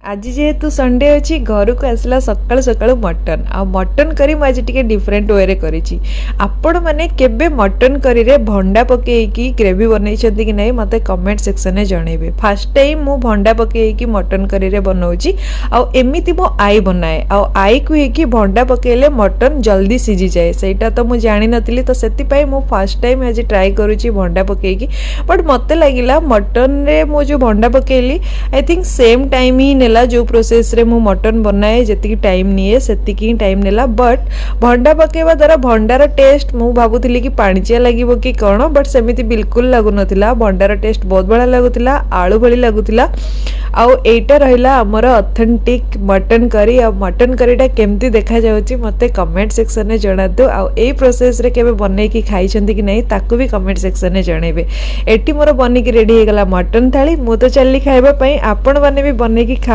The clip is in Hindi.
आज जेहेतु संडे अच्छी घर को आसला सकाळु सकाळु मटन आ मटन करी आज टिके डिफरेंट वे रे करिछि। आपण माने केबे मटन करी रे भंडा पकेइकी ग्रेवी बनैछन्ती कि नै मते कमेंट सेक्शन में जणैबे। फर्स्ट टाइम मु भंडा पकेइकी मटन करी रे बनौछि आ एमिति मो आई बनाए आ आई कुहे कि भंडा पकेले मटन जल्दी सिझी जाए सेटा तो मु जानि नथिली तो सेति पई मु फर्स्ट टाइम आज ट्राई करूछि भंडा पकेइकी। बट मते लागिला मटन रे मु जो भंडा पकेली आई थिंक सेम टाइम ही नेला जो प्रोसेस रे मु मटन बनाए जति टाइम निए सेति टाइम नेला। बट भंडा पकेवा द्वारा भंडार टेस्ट मु भाबुथिली कि पाणिचिया लागिबो कि कोन बट सेमिति बिल्कुल लागु नथिला। भंडार टेस्ट बहुत बड़ा लागुथिला आलू भली लागुथिला। आउ एटा रहिला हमर ऑथेंटिक मटन करी। आ मटन करीटा केमती देखा जाउची मते कमेंट सेक्शन में जणा दो। आ ए प्रोसेस रे केबे बनै कि खाइ छन्ती कि नै ताकू भी कमेंट सेक्शन में जणेबे। एटी मोर बनी कि रेडी हे गला मटन थाली। मु तो चलली खाइबा पई आपण माने भी बनै कि खा।